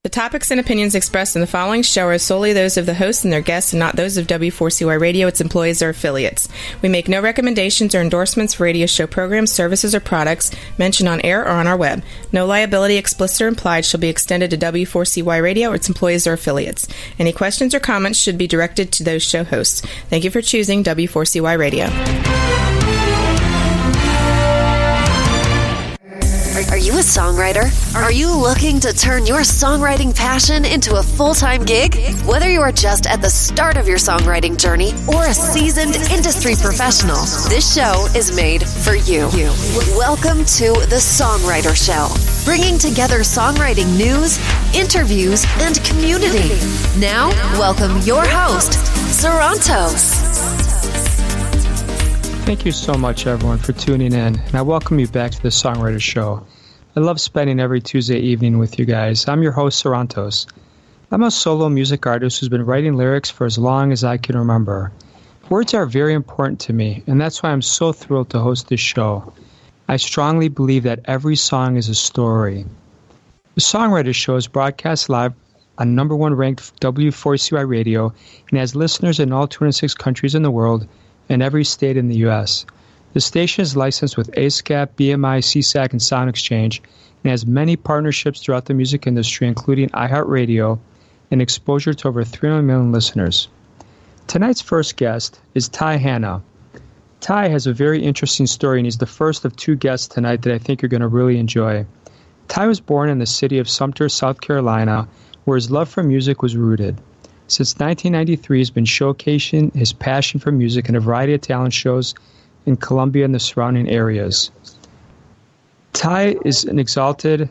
The topics and opinions expressed in the following show are solely those of the host and their guests and not those of W4CY Radio, its employees, or affiliates. We make no recommendations or endorsements for radio show programs, services, or products mentioned on air or on our web. No liability, explicit or implied, shall be extended to W4CY Radio or its employees or affiliates. Any questions or comments should be directed to those show hosts. Thank you for choosing W4CY Radio. Are you a songwriter? Are you looking to turn your songwriting passion into a full-time gig? Whether you are just at the start of your songwriting journey or a seasoned industry professional, this show is made for you. Welcome to the Songwriter Show, bringing together songwriting news, interviews, and community. Now, welcome your host, Sarantos. Thank you so much, everyone, for tuning in, and I welcome you back to the Songwriter Show. I love spending every Tuesday evening with you guys. I'm your host, Sarantos. I'm a solo music artist who's been writing lyrics for as long as I can remember. Words are very important to me, and that's why I'm so thrilled to host this show. I strongly believe that every song is a story. The Songwriter Show is broadcast live on number one ranked W4CY Radio and has listeners in all 206 countries in the world and every state in the U.S. The station is licensed with ASCAP, BMI, CSAC, and Sound Exchange, and has many partnerships throughout the music industry, including iHeartRadio, and exposure to over 300 million listeners. Tonight's first guest is Ty Hannah. Ty has a very interesting story, and he's the first of two guests tonight that I think you're going to really enjoy. Ty was born in the city of Sumter, South Carolina, where his love for music was rooted. Since 1993, he's been showcasing his passion for music in a variety of talent shows in Columbia and the surrounding areas. Ty is an exalted,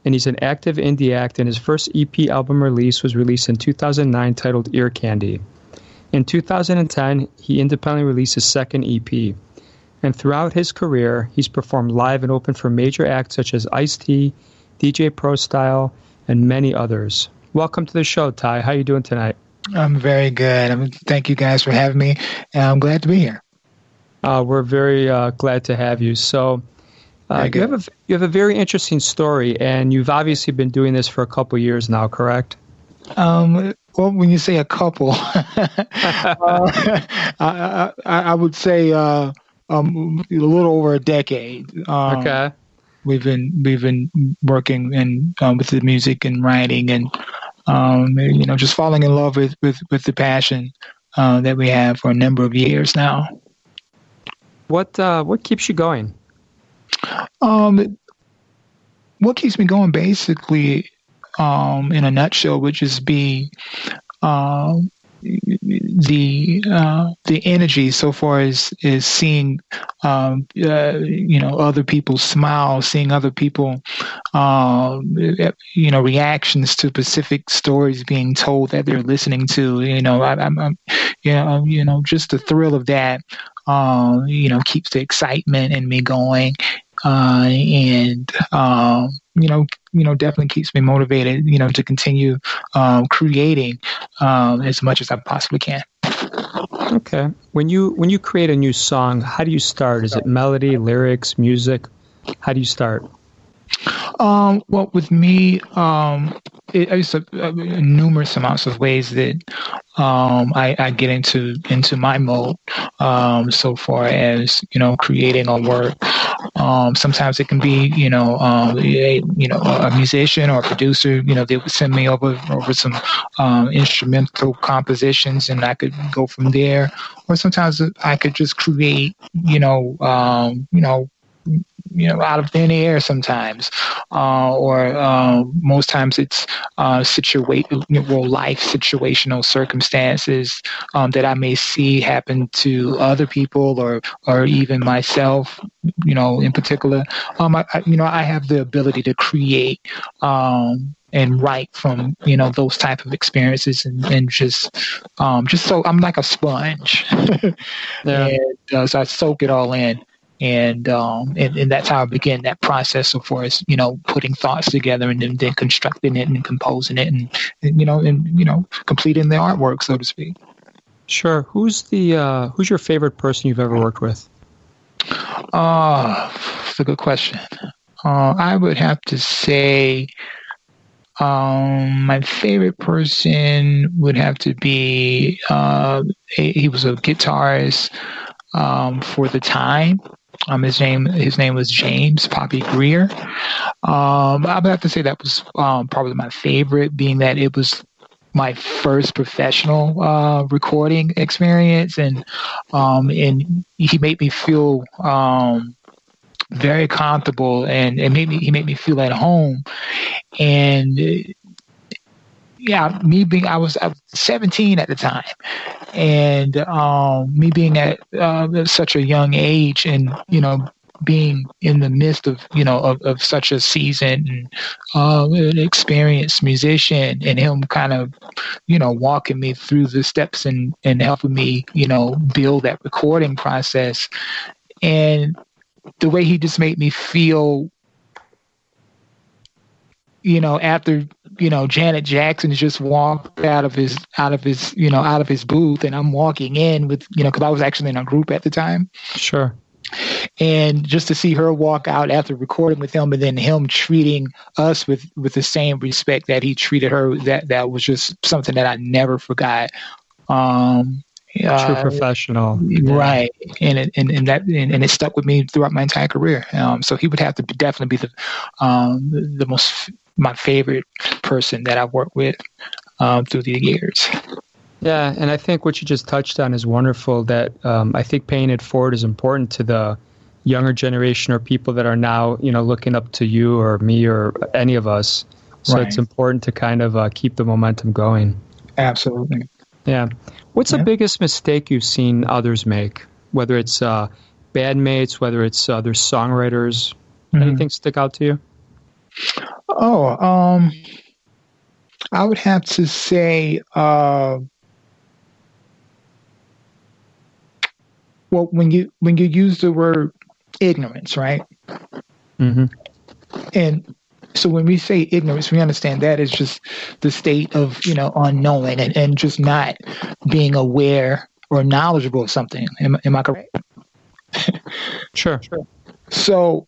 and he's an active indie act, and his first EP album release was released in 2009 titled Ear Candy. In 2010, he independently released his second EP, and throughout his career, he's performed live and opened for major acts such as Ice-T, DJ Pro Style, and many others. Welcome to the show, Ty. How are you doing tonight? I'm very good. Thank you guys for having me, and I'm glad to be here. We're very glad to have you. So you have a very interesting story, and you've obviously been doing this for a couple of years now, correct? Well, when you say a couple, I would say a little over a decade. Okay. We've been working with the music and writing, and just falling in love with the passion that we have for a number of years now. What keeps you going? What keeps me going, basically, in a nutshell, would just be the energy so far as seeing other people smile, seeing other people reactions to specific stories being told that they're listening to. Just the thrill of that keeps the excitement in me going, and definitely keeps me motivated, to continue creating as much as I possibly can. Okay. When you create a new song, how do you start? Is it melody, lyrics, music? How do you start? Well, with me, it's numerous amounts of ways that I get into my mode. So far as creating a work. Sometimes it can be a musician or a producer. They would send me over some instrumental compositions, and I could go from there. Or sometimes I could just create out of thin air sometimes, or most times it's life situational circumstances that I may see happen to other people or even myself, in particular. I have the ability to create and write from those type of experiences, and just so I'm like a sponge. Yeah. And so I soak it all in. And that's how I begin that process so far as, putting thoughts together and then constructing it and composing it and completing the artwork, so to speak. Sure. Who's your favorite person you've ever worked with? That's a good question. I would have to say My favorite person would have to be, he was a guitarist for the time. His name was James Poppy Greer. I would have to say that was probably my favorite, being that it was my first professional recording experience, and he made me feel very comfortable, and he made me feel at home. And I was 17 at the time, and me being at such a young age, and being in the midst of of such a seasoned and an experienced musician, and him kind of walking me through the steps and helping me build that recording process, and the way he just made me feel, after Janet Jackson just walked out of his booth, and I'm walking in with because I was actually in a group at the time. Sure. And just to see her walk out after recording with him, and then him treating us with the same respect that he treated her, that was just something that I never forgot. True professional, right? And it stuck with me throughout my entire career. So he would have to definitely be my favorite person that I've worked with through the years. Yeah, and I think what you just touched on is wonderful. That I think paying it forward is important to the younger generation, or people that are now looking up to you or me or any of us. So It's important to kind of keep the momentum going. Absolutely. Yeah. What's the biggest mistake you've seen others make? Whether it's bandmates, whether it's other songwriters, anything stick out to you? I would have to say, well, when you use the word ignorance, right? Mm-hmm. And so when we say ignorance, we understand that is just the state of, unknowing and just not being aware or knowledgeable of something. Am I correct? Sure. So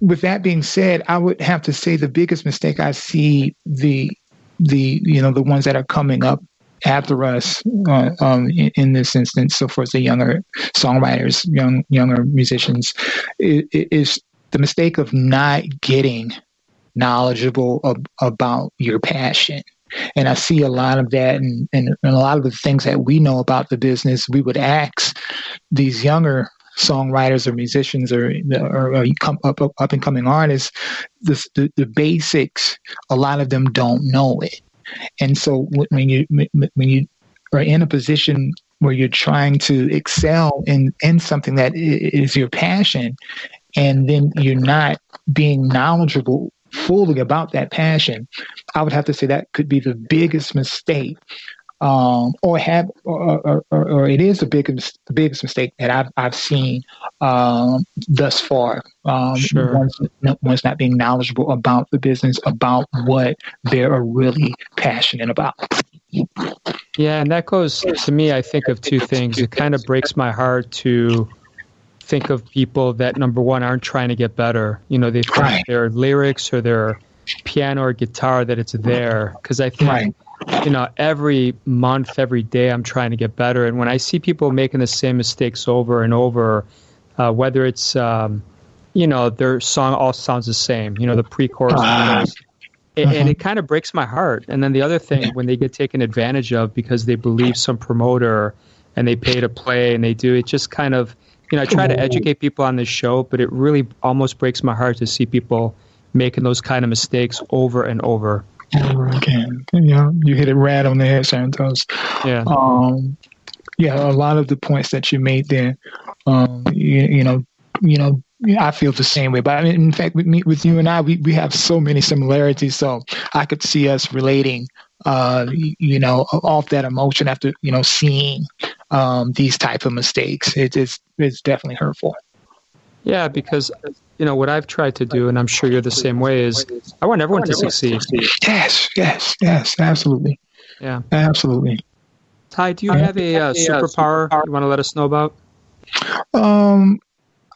with that being said, I would have to say the biggest mistake I see the ones that are coming up after us in this instance, so for the younger songwriters, younger musicians, is the mistake of not getting knowledgeable about your passion. And I see a lot of that, and a lot of the things that we know about the business, we would ask these younger songwriters or musicians or up and coming artists, the basics. A lot of them don't know it. And so when you are in a position where you're trying to excel in something that is your passion, and then you're not being knowledgeable fully about that passion, I would have to say that could be the biggest mistake, or it is the biggest mistake that I've seen thus far. Sure. One's not being knowledgeable about the business, about what they're really passionate about. Yeah, and that goes to me. I think of two things. It kind of breaks my heart to think of people that, number one, aren't trying to get better. They think their lyrics or their piano or guitar, that it's there. Because I think, every month, every day, I'm trying to get better. And when I see people making the same mistakes over and over, whether it's, their song all sounds the same, the pre-chorus, and it kind of breaks my heart. And then the other thing, when they get taken advantage of because they believe some promoter and they pay to play and they do, it just kind of, I try to educate people on this show, but it really almost breaks my heart to see people making those kind of mistakes over and over. Over again. You hit it right on the head, Santos. Yeah. A lot of the points that you made there, I feel the same way. But I mean, in fact, with you and I, we have so many similarities. So I could see us relating, off that emotion after, seeing these type of mistakes. It's definitely hurtful. Yeah, because, what I've tried to do, and I'm sure you're the same way, is I want everyone to succeed. Yes, absolutely. Yeah. Absolutely. Ty, do you have a superpower you want to let us know about?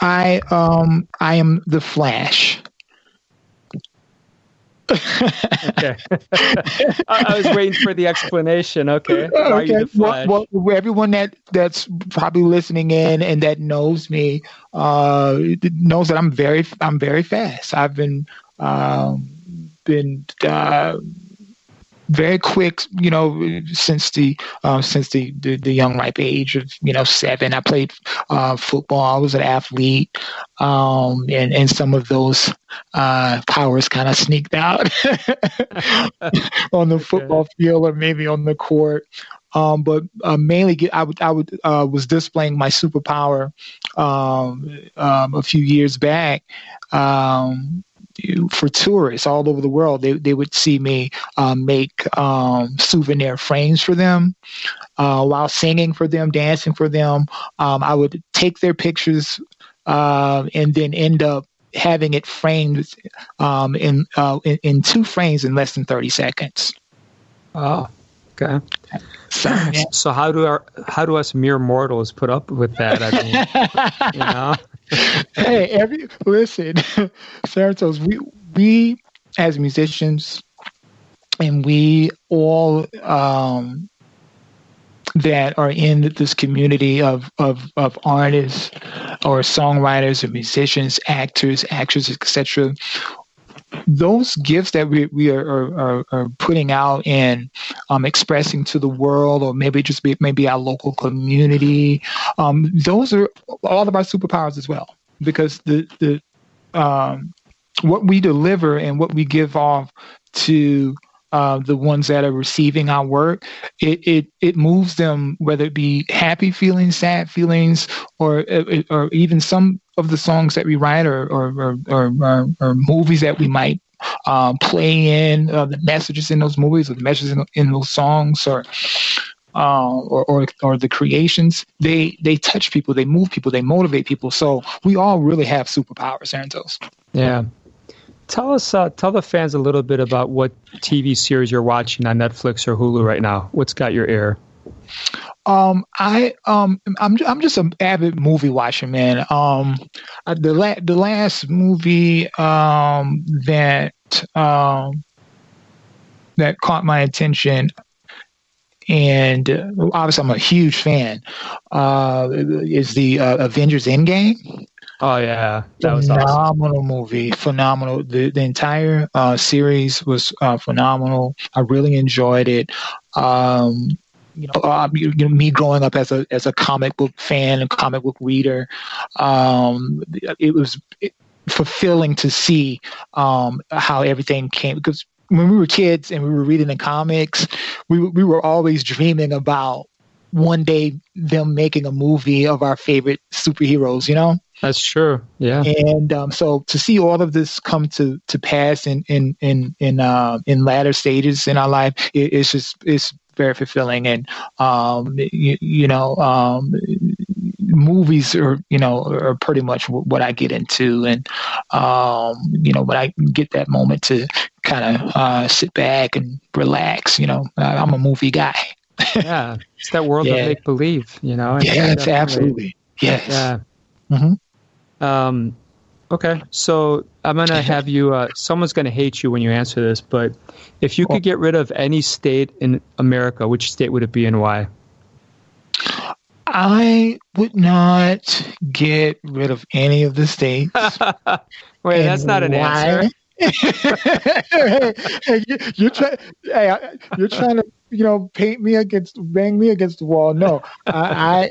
I am the Flash. Okay. I was waiting for the explanation. Okay. Why are you the Flash? Well, everyone that's probably listening in and that knows me knows that I'm very fast. I've been very quick, since the young ripe age of 7. I played football. I was an athlete, and some of those powers kind of sneaked out on the football field or maybe on the court. But mainly, I was displaying my superpower a few years back. For tourists all over the world, they would see me make souvenir frames for them while singing for them, dancing for them. I would take their pictures and then end up having it framed in 2 frames in less than 30 seconds. Oh, okay. So how do us mere mortals put up with that? I mean, Hey, listen, Santos, we as musicians, and we all that are in this community of artists or songwriters or musicians, actors, actresses, etc. Those gifts that we are putting out and expressing to the world, or maybe our local community, those are all of our superpowers as well. Because the what we deliver and what we give off to the ones that are receiving our work, it moves them, whether it be happy feelings, sad feelings, or even some of the songs that we write or movies that we might play in, the messages in those movies or the messages in those songs or the creations, they touch people, they move people, they motivate people. So we all really have superpowers, Santos. Yeah. Tell the fans a little bit about what TV series you're watching on Netflix or Hulu right now. What's got your ear? I'm just an avid movie watcher, man. The last movie that caught my attention, and obviously I'm a huge fan, is the Avengers Endgame. Oh yeah, that was phenomenal awesome. movie. Phenomenal. The entire series was phenomenal. I really enjoyed it. Me growing up as a comic book fan and comic book reader, it was fulfilling to see how everything came, because when we were kids and we were reading the comics, we were always dreaming about one day them making a movie of our favorite superheroes, That's true. Yeah. And so to see all of this come to pass in latter stages in our life, it's very fulfilling. And movies are pretty much what I get into. And when I get that moment to kind of sit back and relax, I'm a movie guy. Yeah, it's that world of make believe, Yes, absolutely. Yes. Yeah. Mm-hmm. Okay, so I'm gonna have you. Someone's gonna hate you when you answer this, but if you could get rid of any state in America, which state would it be and why? I would not get rid of any of the states. Wait, that's not an answer. You're trying to bang me against the wall. No, I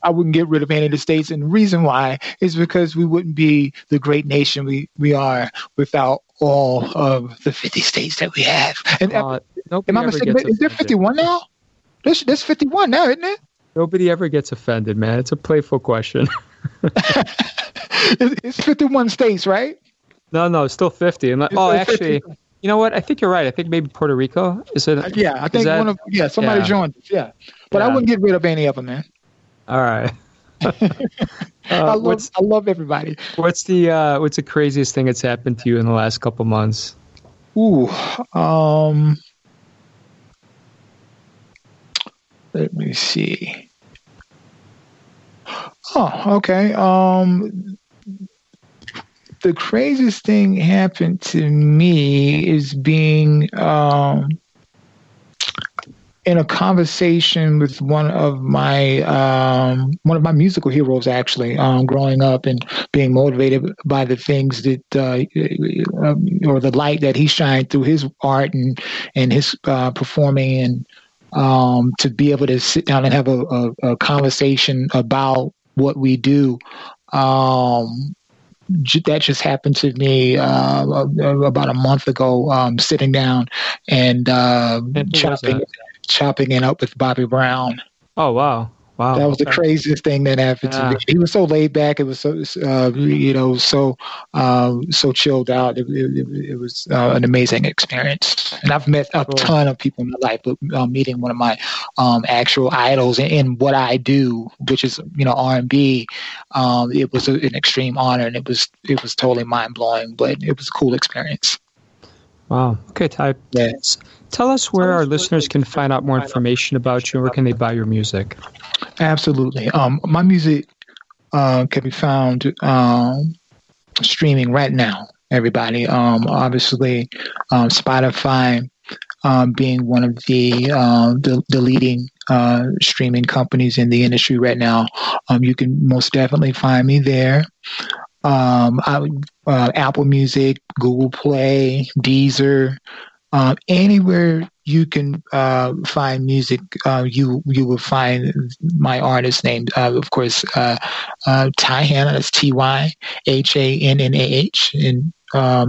wouldn't get rid of any of the states, and the reason why is because we wouldn't be the great nation we are without all of the 50 states that we have. And am I mistaken? Is there 51 now? There's 51 now, isn't it? Nobody ever gets offended, man. It's a playful question. It's 51 states, right? No, it's still 50. Actually, 50. You know what? I think you're right. I think maybe Puerto Rico is it? Yeah, I think somebody joined us. Yeah, but I wouldn't get rid of any of them, man. All right. I love everybody. What's the craziest thing that's happened to you in the last couple months? Ooh, let me see. Oh, okay. The craziest thing happened to me is being in a conversation with one of my musical heroes, actually, growing up and being motivated by the things that or the light that he shined through his art and his performing, and to be able to sit down and have a conversation about what we do. That just happened to me about a month ago, sitting down and chopping it up with Bobby Brown. Oh, wow. Wow. That was the craziest thing that happened to me. He was so laid back. It was so, so chilled out. It was an amazing experience. And I've met a ton of people in my life, but meeting one of my actual idols in what I do, which is, R&B, it was an extreme honor, and it was totally mind blowing, but it was a cool experience. Wow. Okay, Ty. Yes. Tell us where our listeners can find out more information about you, and where can they buy your music? Absolutely. My music can be found streaming right now, everybody. Obviously, Spotify being one of the leading streaming companies in the industry right now. You can most definitely find me there. Apple Music, Google Play, Deezer, anywhere you can find music, you will find my artist name. Of course, Ty Hannah. That's TyHannah, and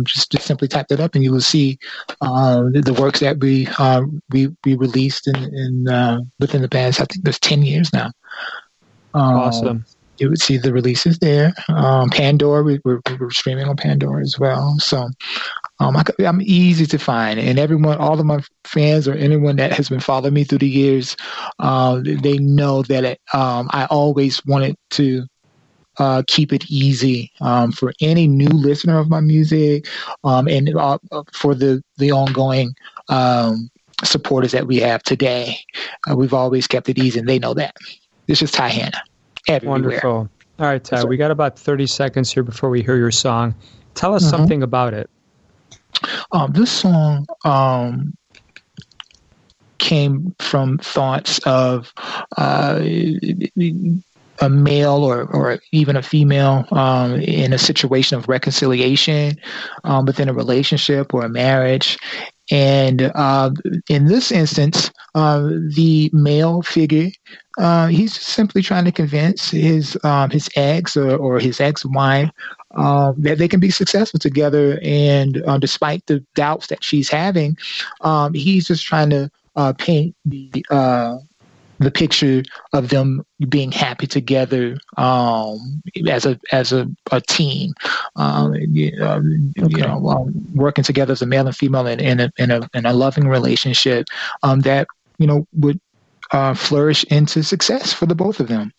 just simply type that up, and you will see the works that we released in within the past, I think there's 10 years now. Awesome. You would see the releases there. Pandora, we're streaming on Pandora as well. So I'm easy to find, and all of my fans or anyone that has been following me through the years, they know that I always wanted to keep it easy for any new listener of my music, and for the ongoing supporters that we have today. We've always kept it easy, and they know that. This is Ty Hannah. Everywhere. Wonderful. All right, Ty, we got about 30 seconds here before we hear your song. Tell us something about it. This song came from thoughts of a male or even a female in a situation of reconciliation within a relationship or a marriage. And in this instance, the male figure, he's simply trying to convince his ex or his ex-wife that they can be successful together. And despite the doubts that she's having, he's just trying to paint the picture of them being happy together as a team, working together as a male and female in a loving relationship that would flourish into success for the both of them.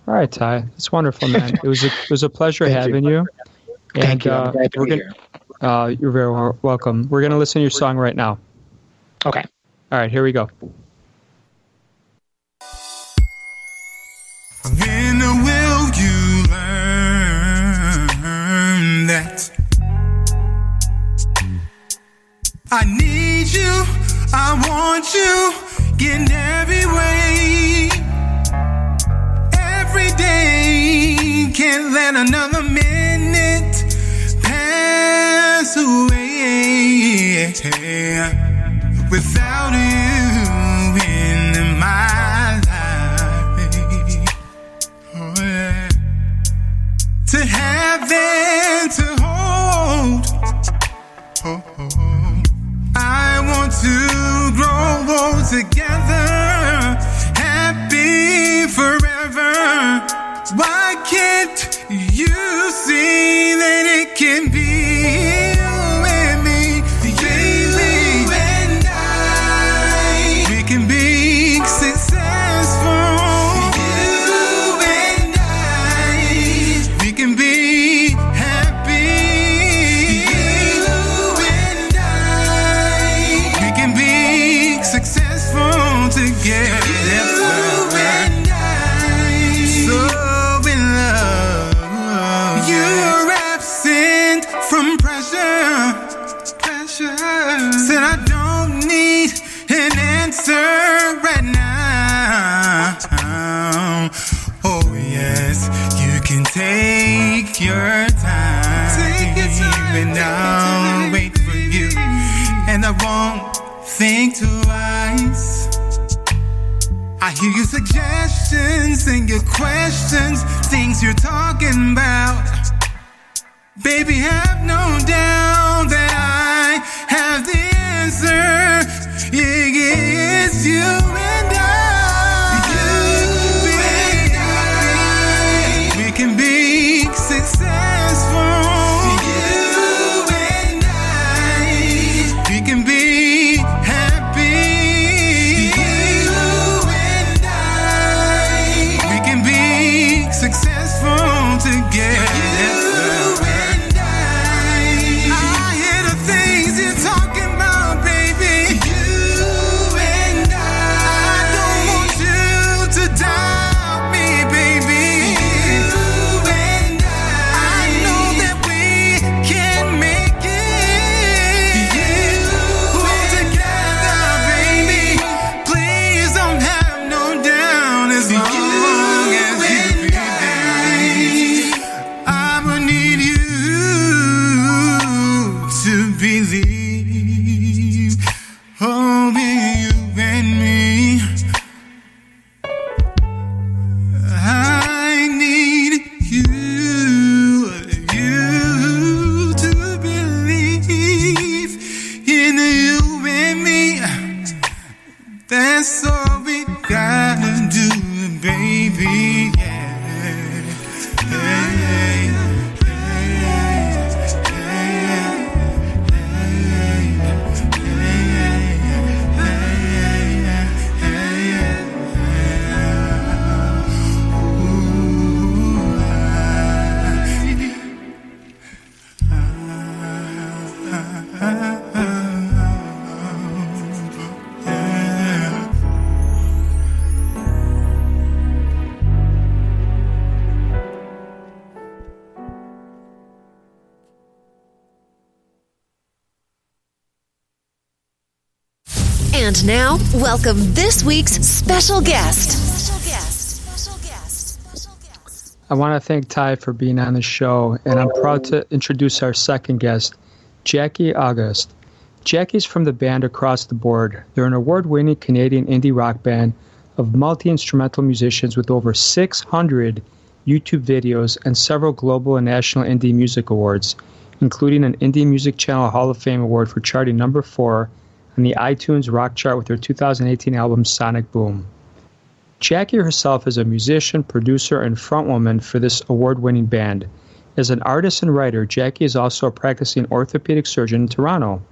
All right, Ty, it's wonderful, man. It was a pleasure having you. Thank you. I'm glad to be here. You're very welcome. We're gonna listen to your song right now. Okay. All right, here we go. When will you learn that I need you, I want you in every way? Every day, can't let another minute pass away without you in my life. Oh, yeah. To have and to hold. Oh, oh, oh. I want to grow old together, happy forever. Why can't you see that it can be you and me? You and I, we can be successful. You and I, we can be happy. You and I, we can be successful. your time. Take your time. And I'll wait for you. And I won't think twice. I hear your suggestions and your questions, things you're talking about. Baby, have no doubt that I have the answer. Yeah, it's you and I. You and I. We can be successful. You and I. We can be happy. You and I. We can be successful together. And now, welcome this week's special guest. I want to thank Ty for being on the show, and I'm proud to introduce our second guest, Jackie Auguste. Jackie's from the band Across the Board. They're an award-winning Canadian indie rock band of multi-instrumental musicians with over 600 YouTube videos and several global and national indie music awards, including an Indie Music Channel Hall of Fame award for charting number 4 on the iTunes Rock Chart with their 2018 album Sonic Boom. Jackie herself is a musician, producer, and frontwoman for this award-winning band. As an artist and writer, Jackie is also a practicing orthopedic surgeon in Toronto.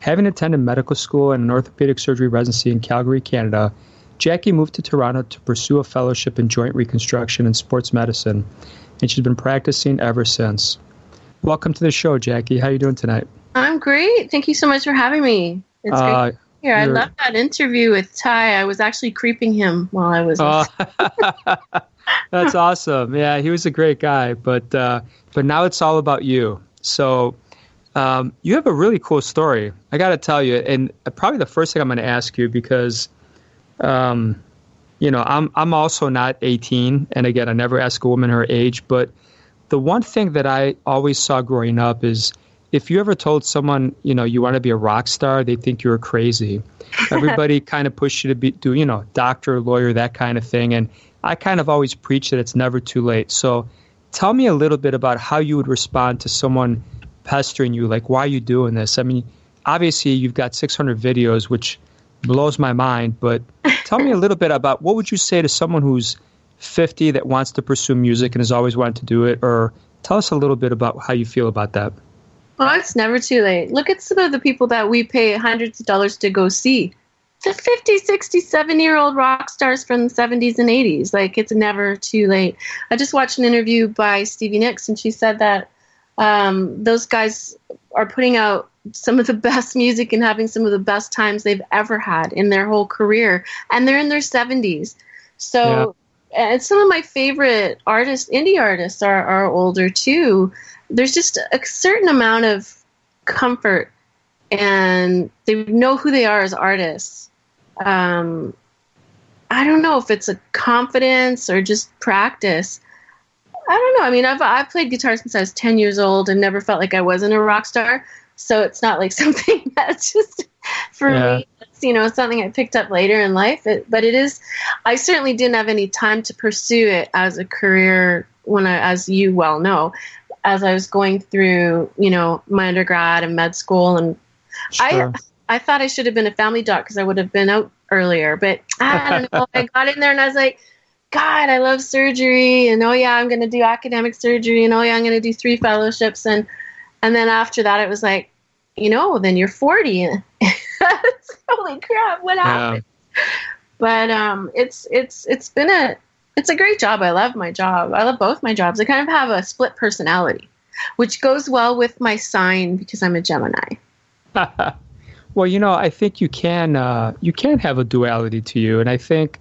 Having attended medical school and an orthopedic surgery residency in Calgary, Canada, Jackie moved to Toronto to pursue a fellowship in joint reconstruction and sports medicine, and she's been practicing ever since. Welcome to the show, Jackie. How are you doing tonight? I'm great. Thank you so much for having me. It's great to hear. I love that interview with Ty. I was actually creeping him while I was That's awesome. Yeah, he was a great guy, but now it's all about you. So you have a really cool story. I got to tell you, and probably the first thing I'm going to ask you, because I'm also not 18, and again, I never ask a woman her age, but the one thing that I always saw growing up is if you ever told someone, you want to be a rock star, they think you were crazy. Everybody kind of pushed you to do, doctor, lawyer, that kind of thing. And I kind of always preach that it's never too late. So tell me a little bit about how you would respond to someone pestering you, like, why are you doing this? I mean, obviously you've got 600 videos, which blows my mind, but tell me a little bit about what would you say to someone who's 50 that wants to pursue music and has always wanted to do it, or tell us a little bit about how you feel about that. Well, it's never too late. Look at some of the people that we pay hundreds of dollars to go see. The 50, 60, 70-year-old rock stars from the 70s and 80s. Like, it's never too late. I just watched an interview by Stevie Nicks, and she said that those guys are putting out some of the best music and having some of the best times they've ever had in their whole career. And they're in their 70s. So, and some of my favorite artists, indie artists, are older too. There's just a certain amount of comfort, and they know who they are as artists. I don't know if it's a confidence or just practice. I don't know. I mean, I've played guitar since I was 10 years old and never felt like I wasn't a rock star. So it's not like something that's just for me. It's, something I picked up later in life. But it is. I certainly didn't have any time to pursue it as a career as you well know, as I was going through, my undergrad and med school, and Sure. I thought I should have been a family doc because I would have been out earlier. But I don't know. I got in there and I was like, God, I love surgery, and I'm going to do academic surgery, and I'm going to do 3 fellowships, and then after that, it was like, then you're 40, and holy crap, what happened? But it's a great job. I love my job. I love both my jobs. I kind of have a split personality, which goes well with my sign because I'm a Gemini. Well, I think you can have a duality to you, and I think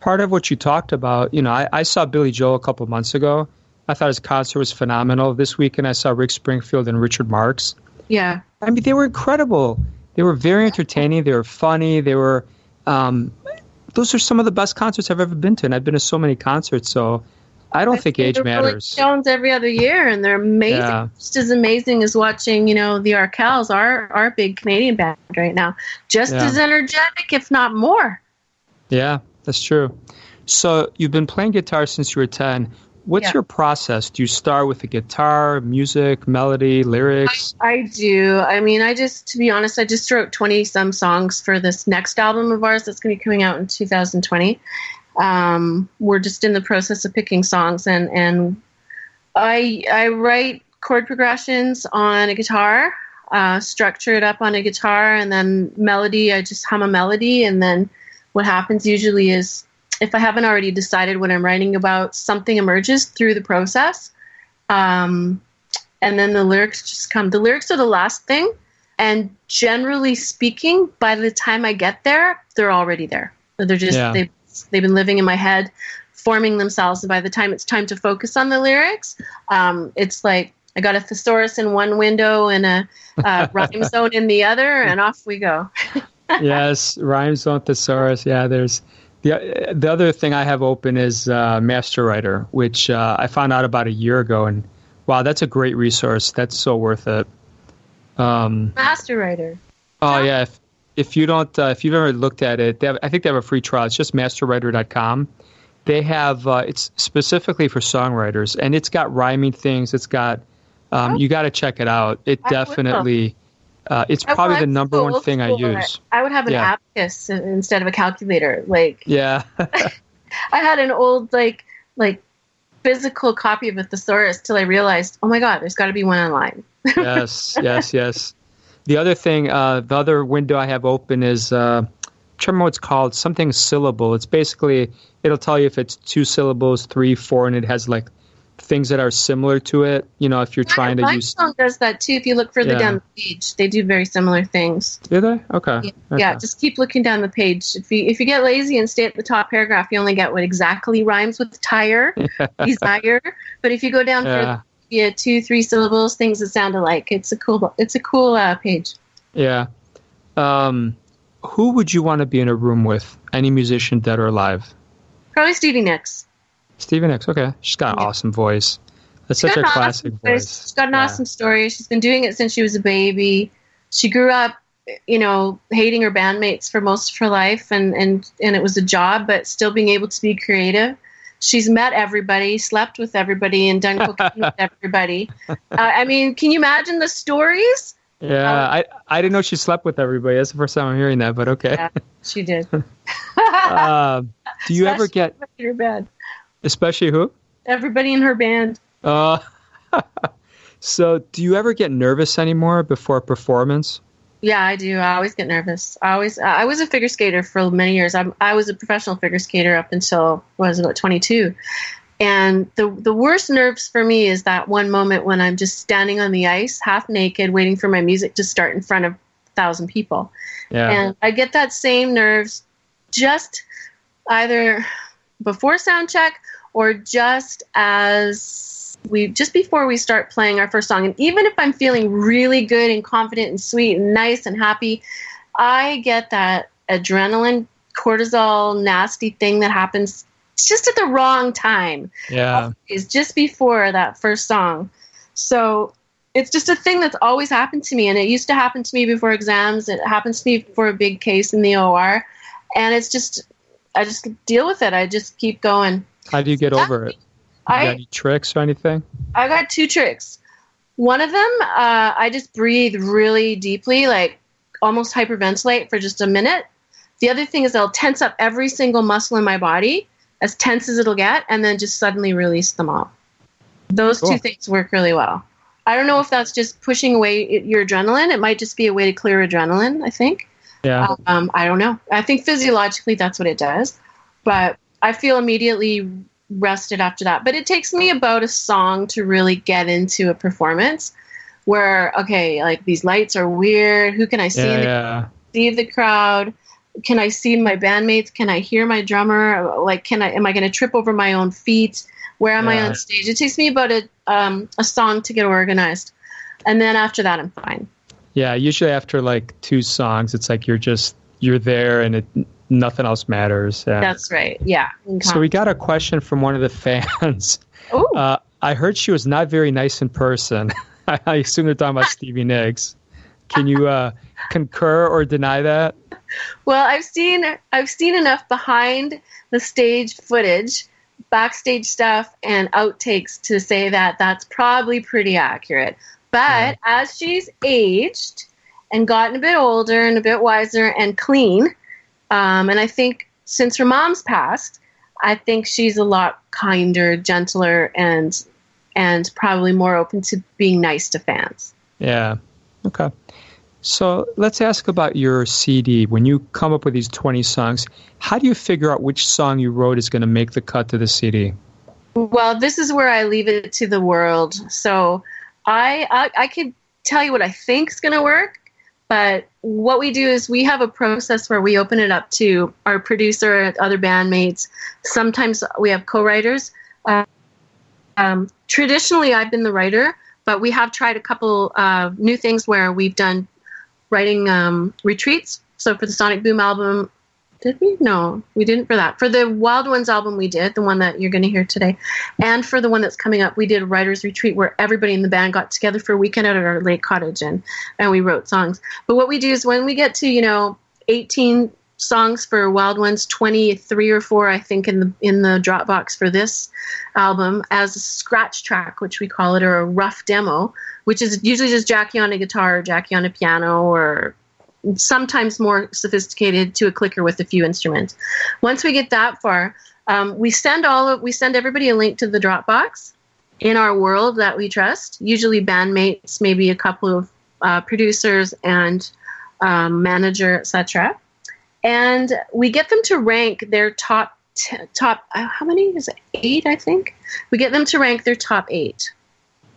part of what you talked about, I saw Billy Joel a couple of months ago. I thought his concert was phenomenal. This weekend I saw Rick Springfield and Richard Marx. Yeah. I mean, they were incredible. They were very entertaining. They were funny. They were, those are some of the best concerts I've ever been to, and I've been to so many concerts, so I don't think age matters. Stones every other year, and they're amazing. Yeah. Just as amazing as watching, the Arkells, our big Canadian band right now. Just as energetic, if not more. Yeah. That's true. So you've been playing guitar since you were 10. What's your process? Do you start with the guitar, music, melody, lyrics? I do. I mean, to be honest, I just wrote 20-some songs for this next album of ours that's going to be coming out in 2020. We're just in the process of picking songs, and I write chord progressions on a guitar, structure it up on a guitar, and then melody, I just hum a melody, and then what happens usually is, if I haven't already decided what I'm writing about, something emerges through the process. And then the lyrics just come. The lyrics are the last thing. And generally speaking, by the time I get there, they're already there. They're just, they've been living in my head, forming themselves. And by the time it's time to focus on the lyrics, it's like I got a thesaurus in one window and a rhyme zone in the other, and off we go. Yes, rhyme zone, thesaurus. Yeah, there's the other thing I have open is Master Writer, which I found out about a year ago, and wow, that's a great resource. That's so worth it. Master Writer. Oh yeah, if you've ever looked at it, I think they have a free trial. It's just masterwriter.com. They have it's specifically for songwriters, and it's got rhyming things. It's got you got to check it out. It definitely. It's probably the number one thing I use. I would have an abacus instead of a calculator. I had an old like physical copy of a thesaurus till I realized, oh my God, there's got to be one online. Yes. The other thing, the other window I have open is, I can't remember what it's called, something syllable. It's basically, it'll tell you if it's 2 syllables, 3, 4, and it has things that are similar to it, if you're trying to use... Song does that too. If you look further down the page, they do very similar things. Do they? Okay. Yeah, just keep looking down the page. If you get lazy and stay at the top paragraph, you only get what exactly rhymes with tire, desire. But if you go down for 2, 3 syllables, things that sound alike, it's a cool page. Yeah. Who would you want to be in a room with? Any musician, dead or alive? Probably Stevie Nicks. Stevie Nicks, okay. She's got an awesome voice. That's such a classic voice. She's got an awesome story. She's been doing it since she was a baby. She grew up, hating her bandmates for most of her life, and it was a job, but still being able to be creative. She's met everybody, slept with everybody, and done cocaine with everybody. I mean, can you imagine the stories? Yeah, I didn't know she slept with everybody. That's the first time I'm hearing that, but okay. Yeah, she did. Do you ever get... in her band. Especially who? Everybody in her band. So do you ever get nervous anymore before a performance? Yeah, I do. I always get nervous. I was a figure skater for many years. I was a professional figure skater up until I was about 22. And the worst nerves for me is that one moment when I'm just standing on the ice, half naked, waiting for my music to start in front of 1,000 people. Yeah. And I get that same nerves just either before sound check or just before we start playing our first song. And even if I'm feeling really good and confident and sweet and nice and happy, I get that adrenaline, cortisol, nasty thing that happens it's just at the wrong time. Yeah. It's just before that first song. So it's just a thing that's always happened to me. And it used to happen to me before exams. It happens to me for a big case in the OR. And it's just, I just deal with it. I just keep going. How do you get over it? You got any tricks or anything? I got 2 tricks. One of them, I just breathe really deeply, like almost hyperventilate for just a minute. The other thing is I'll tense up every single muscle in my body, as tense as it'll get, and then just suddenly release them all. Those 2 things work really well. I don't know if that's just pushing away your adrenaline. It might just be a way to clear adrenaline, I think. Yeah. I don't know. I think physiologically that's what it does. But I feel immediately rested after that. But it takes me about a song to really get into a performance where, okay, like these lights are weird. Who can I see see the crowd? Can I see my bandmates? Can I hear my drummer? Like, am I going to trip over my own feet? Where am I on stage? It takes me about a song to get organized. And then after that, I'm fine. Yeah, usually after like 2 songs, it's like you're there and nothing else matters. Yeah. That's right. Yeah. So we got a question from one of the fans. I heard she was not very nice in person. I assume they're talking about Stevie Nicks. Can you concur or deny that? Well, I've seen enough behind the stage footage, backstage stuff, and outtakes to say that that's probably pretty accurate. But as she's aged and gotten a bit older and a bit wiser and clean, and I think since her mom's passed, I think she's a lot kinder, gentler, and probably more open to being nice to fans. Yeah. Okay. So let's ask about your CD. When you come up with these 20 songs, how do you figure out which song you wrote is going to make the cut to the CD? Well, this is where I leave it to the world. So I could tell you what I think is going to work, but what we do is we have a process where we open it up to our producer, other bandmates. Sometimes we have co-writers. Traditionally, I've been the writer, but we have tried a couple new things where we've done writing retreats. So for the Sonic Boom album, did we? No, we didn't for that. For the Wild Ones album, we did, the one that you're going to hear today. And for the one that's coming up, we did a writer's retreat where everybody in the band got together for a weekend at our lake cottage and we wrote songs. But what we do is when we get to, 18 songs for Wild Ones, 23 or 4, I think, in the Dropbox for this album as a scratch track, which we call it, or a rough demo, which is usually just Jackie on a guitar, or Jackie on a piano, or sometimes more sophisticated to a clicker with a few instruments. Once we get that far, we send everybody a link to the Dropbox in our world that we trust, usually bandmates, maybe a couple of producers and manager, etc. And we get them to rank their top, how many is it? 8, I think. We get them to rank their top 8.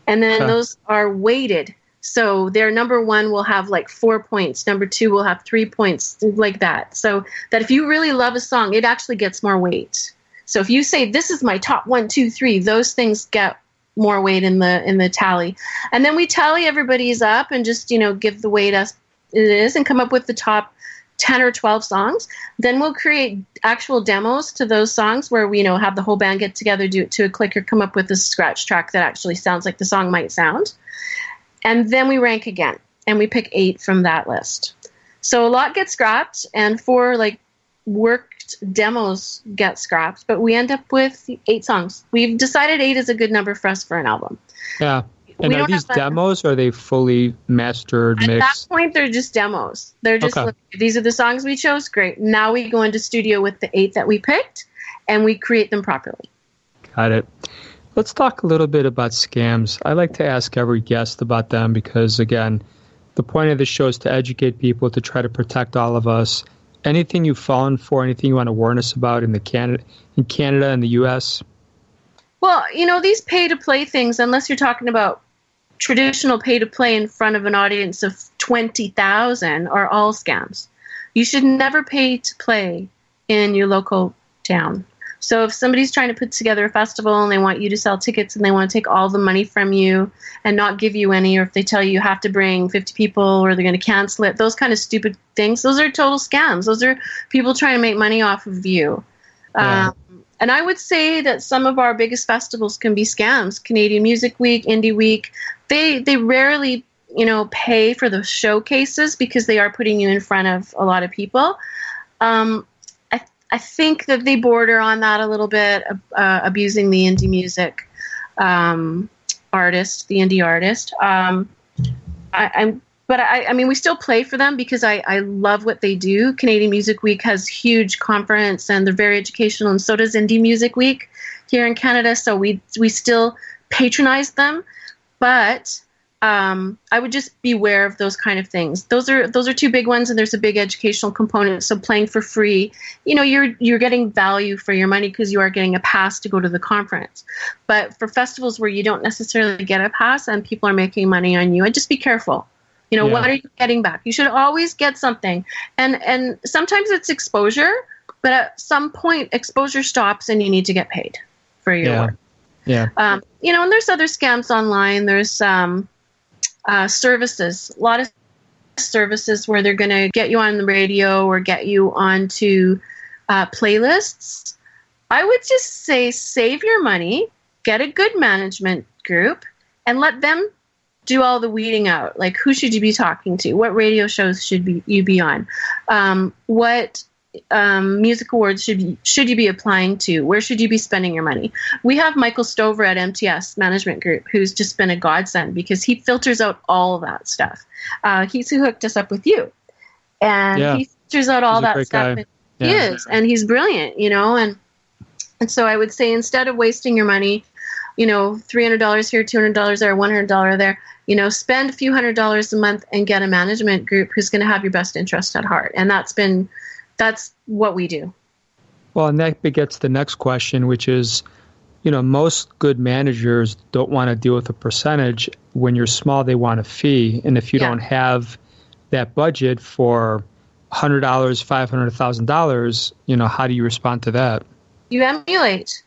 And then those are weighted. So their number 1 will have like 4 points. Number 2 will have 3 points, like that. So that if you really love a song, it actually gets more weight. So if you say, this is my top 1, 2, 3, those things get more weight in the tally. And then we tally everybody's up and just, give the weight as it is and come up with the top 10 or 12 songs. Then we'll create actual demos to those songs where we, have the whole band get together, do it to a clicker, come up with a scratch track that actually sounds like the song might sound. And then we rank again, and we pick 8 from that list. So a lot gets scrapped, and 4 worked demos get scrapped, but we end up with 8 songs. We've decided 8 is a good number for us for an album. Yeah. And are these demos, or are they fully mastered, mixed? At that point, they're just demos. They're just, these are the songs we chose, great. Now we go into studio with the 8 that we picked, and we create them properly. Got it. Let's talk a little bit about scams. I like to ask every guest about them because, again, the point of the show is to educate people, to try to protect all of us. Anything you've fallen for, anything you want to warn us about in Canada and the U.S.? Well, these pay-to-play things, unless you're talking about traditional pay-to-play in front of an audience of 20,000, are all scams. You should never pay to play in your local town. So if somebody's trying to put together a festival and they want you to sell tickets and they want to take all the money from you and not give you any, or if they tell you have to bring 50 people or they're going to cancel it, those kind of stupid things, those are total scams. Those are people trying to make money off of you. Yeah. And I would say that some of our biggest festivals can be scams. Canadian Music Week, Indie Week, they rarely, pay for the showcases because they are putting you in front of a lot of people. I think that they border on that a little bit, abusing the indie music artist, the indie artist. But we still play for them because I love what they do. Canadian Music Week has huge conference and they're very educational, and so does Indie Music Week here in Canada. So we still patronize them, but I would just beware of those kind of things. Those are two big ones, and there's a big educational component. So playing for free, you're getting value for your money because you are getting a pass to go to the conference. But for festivals where you don't necessarily get a pass and people are making money on you, I'd just be careful. What are you getting back? You should always get something. And sometimes it's exposure, but at some point exposure stops and you need to get paid for your work. Yeah. And there's other scams online. There's services, a lot of services where they're going to get you on the radio or get you onto playlists. I would just say save your money, get a good management group, and let them do all the weeding out. Like, who should you be talking to? What radio shows should you be on? What music awards should you be applying to? Where should you be spending your money? We have Michael Stover at MTS Management Group, who's just been a godsend because he filters out all of that stuff. He's who hooked us up with you. And he filters out all that stuff. He is, and he's brilliant, and so I would say instead of wasting your money, $300 here, $200 there, $100 there, spend a few $100s a month and get a management group who's going to have your best interest at heart. And that's what we do. Well, and that begets the next question, which is, most good managers don't want to deal with a percentage. When you're small, they want a fee. And if you don't have that budget for $100, $500, $1,000, how do you respond to that? You emulate.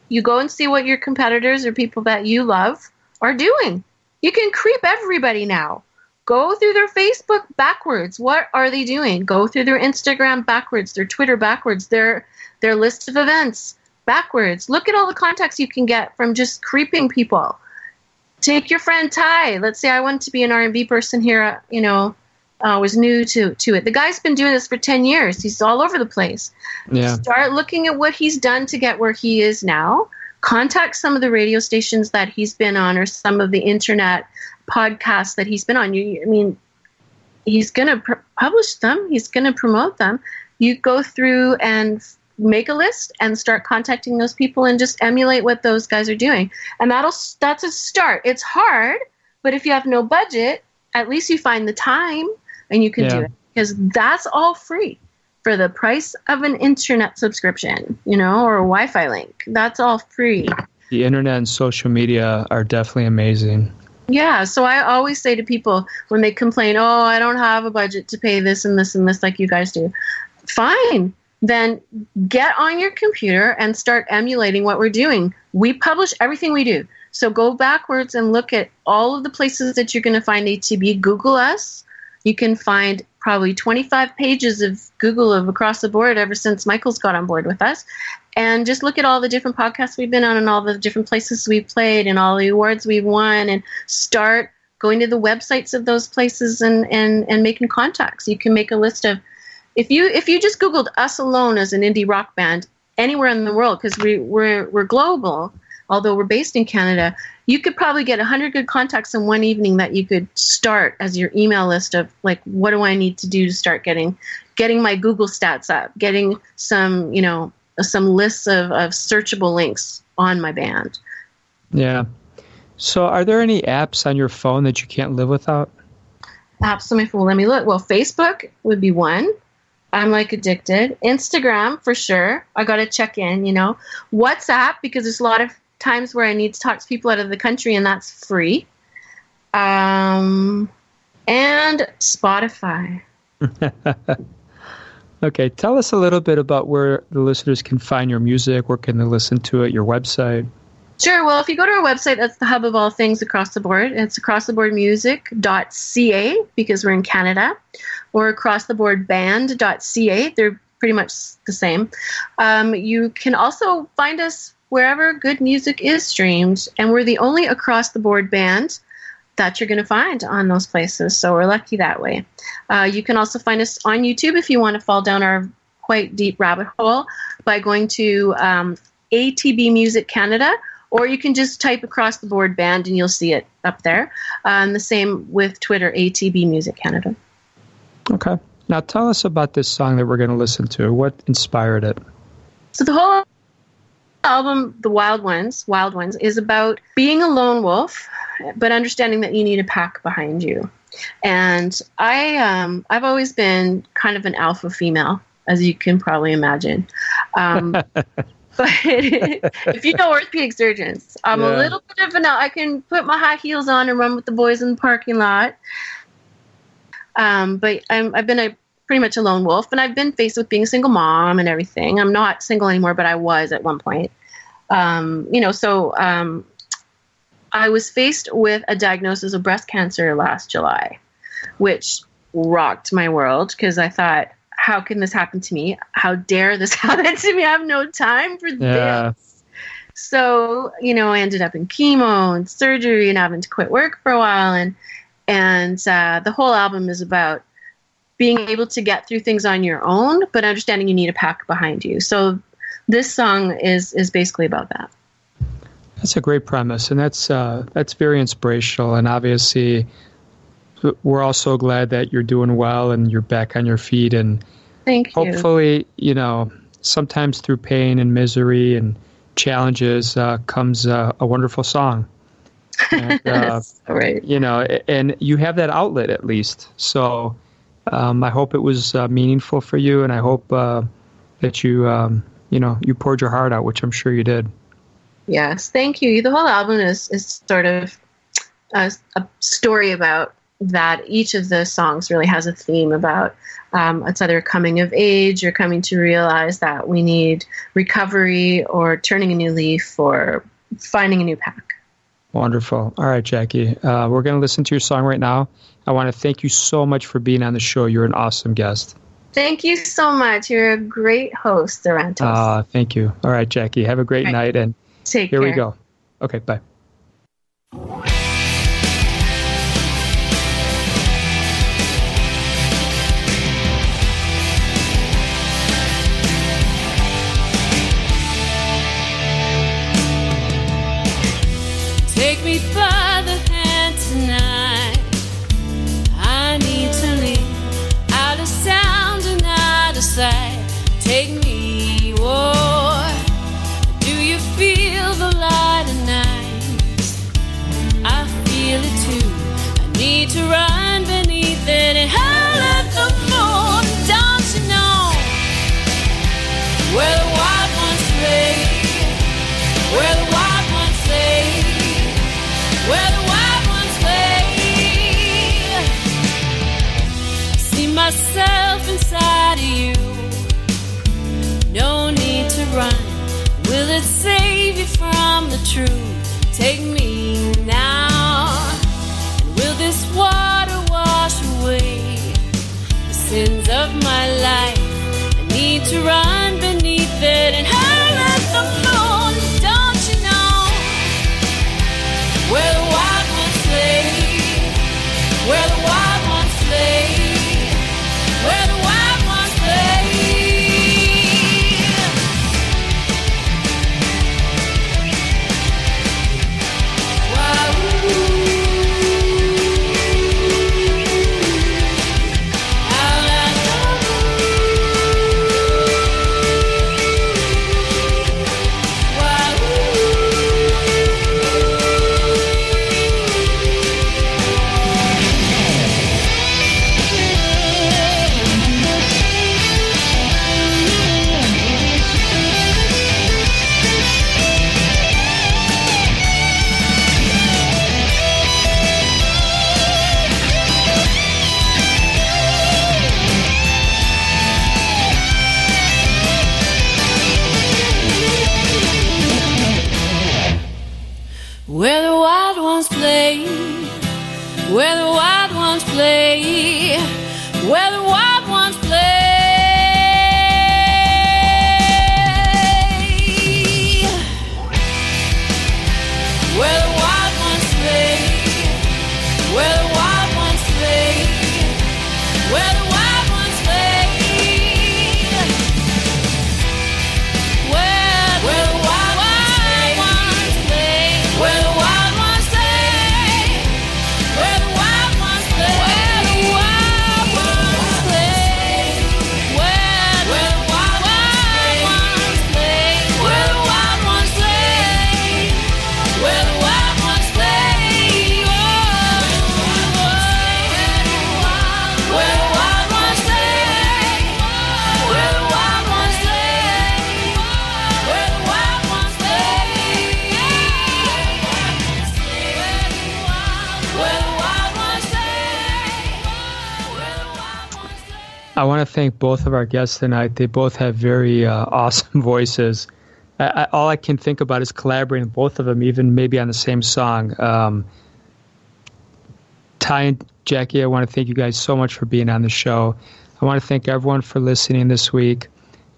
You go and see what your competitors or people that you love are doing. You can creep everybody now. Go through their Facebook backwards. What are they doing? Go through their Instagram backwards, their Twitter backwards, their list of events backwards. Look at all the contacts you can get from just creeping people. Take your friend Ty. Let's say I wanted to be an R&B person here, was new to it. The guy's been doing this for 10 years. He's all over the place. Yeah. Start looking at what he's done to get where he is now. Contact some of the radio stations that he's been on or some of the internet podcasts that he's been on. He's going to publish them. He's going to promote them. You go through and make a list and start contacting those people and just emulate what those guys are doing. And that's a start. It's hard, but if you have no budget, at least you find the time and you can do it, because that's all free for the price of an internet subscription, or a Wi-Fi link. That's all free. The internet and social media are definitely amazing. Yeah, so I always say to people when they complain, I don't have a budget to pay this and this and this like you guys do. Fine. Then get on your computer and start emulating what we're doing. We publish everything we do. So go backwards and look at all of the places that you're going to find ATB. Google us. You can find probably 25 pages of Google of across the board ever since Michael's got on board with us. And just look at all the different podcasts we've been on and all the different places we've played and all the awards we've won, and start going to the websites of those places and making contacts. You can make a list of, if you just Googled us alone as an indie rock band anywhere in the world, because we're global, although we're based in Canada, you could probably get 100 good contacts in one evening that you could start as your email list of, like, what do I need to do to start getting my Google stats up, getting some lists of searchable links on my band. Yeah. So are there any apps on your phone that you can't live without? Apps on my phone. Let me look. Well, Facebook would be one. I'm addicted. Instagram, for sure. I got to check in, WhatsApp, because there's a lot of times where I need to talk to people out of the country, and that's free. And Spotify. Okay, tell us a little bit about where the listeners can find your music. Where can they listen to it? Your website? Sure. Well, if you go to our website, that's the hub of all things across the board. It's acrosstheboardmusic.ca, because we're in Canada, or acrosstheboardband.ca. They're pretty much the same. You can also find us wherever good music is streamed, and we're the only across-the-board band that you're going to find on those places, so we're lucky that way. You can also find us on YouTube if you want to fall down our quite deep rabbit hole by going to ATB Music Canada, or you can just type across the board band and you'll see it up there. And the same with Twitter, ATB Music Canada. Okay. Now tell us about this song that we're going to listen to. What inspired it? So the whole album, The Wild Ones, is about being a lone wolf, but understanding that you need a pack behind you. And I've always been kind of an alpha female, as you can probably imagine. But if you know orthopedic surgeons, I'm a little bit of I can put my high heels on and run with the boys in the parking lot. But I've been pretty much a lone wolf, and I've been faced with being a single mom and everything. I'm not single anymore, but I was at one point. I was faced with a diagnosis of breast cancer last July, which rocked my world because I thought, how can this happen to me? How dare this happen to me? I have no time for this. So, I ended up in chemo and surgery and having to quit work for a while. And the whole album is about being able to get through things on your own, but understanding you need a pack behind you. So this song is basically about that. That's a great premise, and that's very inspirational. And obviously, we're all so glad that you're doing well and you're back on your feet. And thank you. Hopefully, sometimes through pain and misery and challenges comes a wonderful song. And, right. And you have that outlet at least. So I hope it was meaningful for you, and I hope that you you poured your heart out, which I'm sure you did. Yes, thank you. The whole album is sort of a story about that. Each of the songs really has a theme about it's either coming of age or coming to realize that we need recovery or turning a new leaf or finding a new pack. Wonderful. All right, Jackie, we're going to listen to your song right now. I want to thank you so much for being on the show. You're an awesome guest. Thank you so much. You're a great host, Dorantos. Thank you. All right, Jackie, have a great night. And take care. Here we go. Okay, bye. Take me by the hand tonight. I need to leave out of sound and out of sight. Take me, do you feel the light at night? I feel it too. I need to run beneath it and howl at the moon. Don't you know where the wild ones play? Where the wild ones play? Where the wild ones play. See myself inside of you. No need to run. Will it save you from the truth? Take me now. And will this water wash away the sins of my life? I need to run beneath it and howl at the moon. Don't you know where the wild ones play? Where the wild ones play? Where the wild ones play? I want to thank both of our guests tonight. They both have very awesome voices. All I can think about is collaborating with both of them, even maybe on the same song. Ty and Jackie, I want to thank you guys so much for being on the show. I want to thank everyone for listening this week.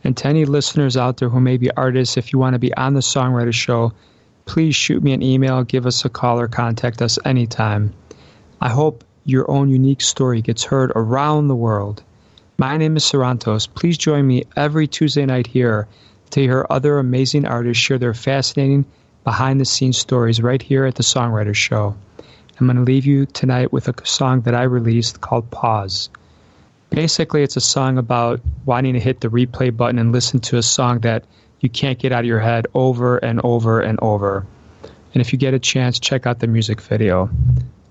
And to any listeners out there who may be artists, if you want to be on the Songwriter Show, please shoot me an email, give us a call, or contact us anytime. I hope your own unique story gets heard around the world. My name is Sarantos. Please join me every Tuesday night here to hear other amazing artists share their fascinating behind-the-scenes stories right here at the Songwriter Show. I'm going to leave you tonight with a song that I released called Pause. Basically, it's a song about wanting to hit the replay button and listen to a song that you can't get out of your head over and over and over. And if you get a chance, check out the music video.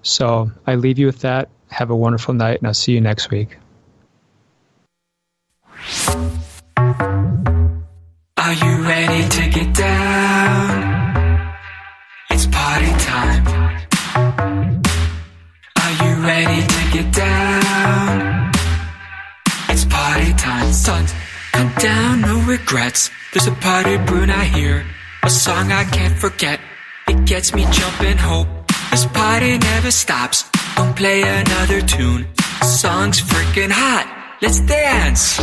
So I leave you with that. Have a wonderful night, and I'll see you next week. Are you ready to get down? It's party time. Are you ready to get down? It's party time. Suns come down, no regrets. There's a party brewing I hear, a song I can't forget. It gets me jumping hope. This party never stops. Don't play another tune. Song's freaking hot. Let's dance.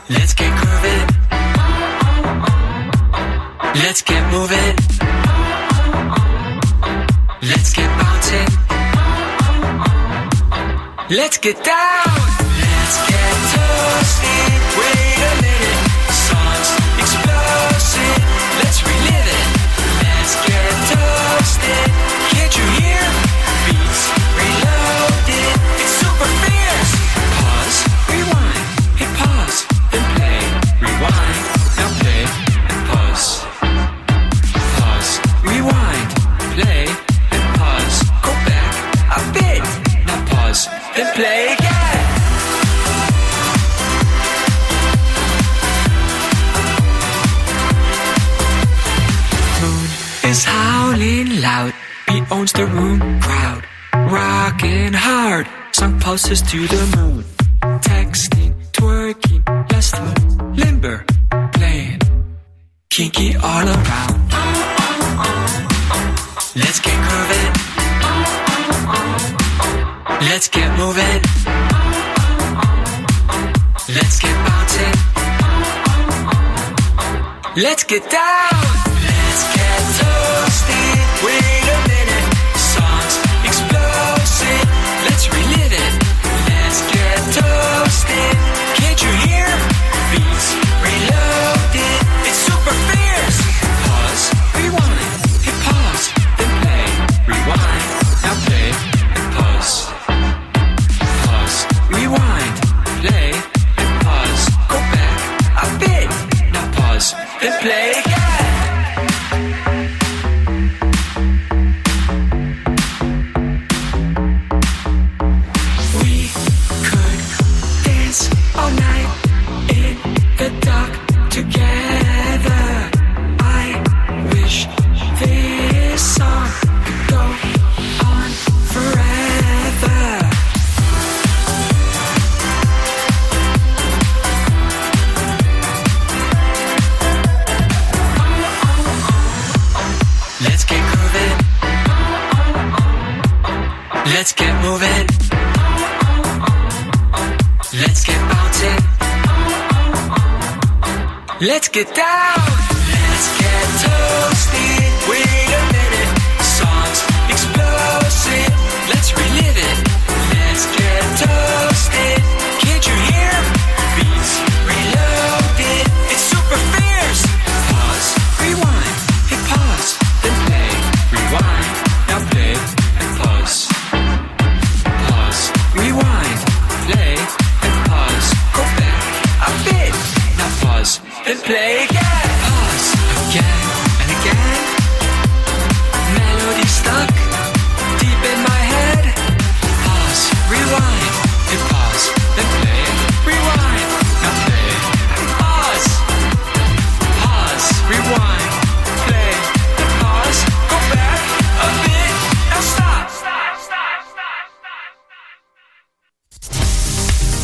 Let's get grooving. Let's get moving. Let's get bouncing. Let's get down. Let's get toasted. Wait a minute. Song's explosive. Let's relive it. Let's get toasted. Can't you hear? Beats reloaded. It's super fierce. Pause, rewind, hit pause, then play, rewind, now play, and pause. Pause, rewind, play, and pause. Go back a bit. Now pause, then play again. Moon is howling loud. Beat owns the room crowd. Rocking hard. Song pulses to the moon. Texting, twerking, lustful, limber, playing. Kinky all around. Let's get grooving. Let's get moving. Let's get bouncing. Let's get down. Let's get toasted. Wait a minute. Song's explosive. Let's relive it. Let's get toasted. Can't you hear? Beats reloaded. It's super fierce. Pause, rewind, hit pause, then play, rewind, now play, and pause. Pause, rewind, play, and pause. Go back a bit. Now pause, then play again. All night in the dark together. I wish this song could go on forever. Let's get grooving. Let's get moving. Let's get bouncing. Let's get down. Let's get toasted. Wait a minute. Song's explosive. Let's relive it. Let's get toasted. Can't you hear? Beats reloaded. It's super fierce. Pause, rewind, hit pause, then play, rewind, now play, and pause. Pause, rewind, play, and pause. Go back a bit. Now pause, then play again. Pause again and again.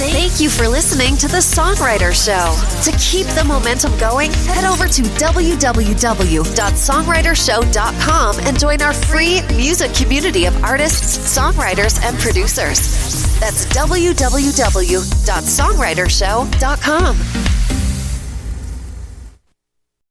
Thank you for listening to The Songwriter Show. To keep the momentum going, head over to www.songwritershow.com and join our free music community of artists, songwriters, and producers. That's www.songwritershow.com.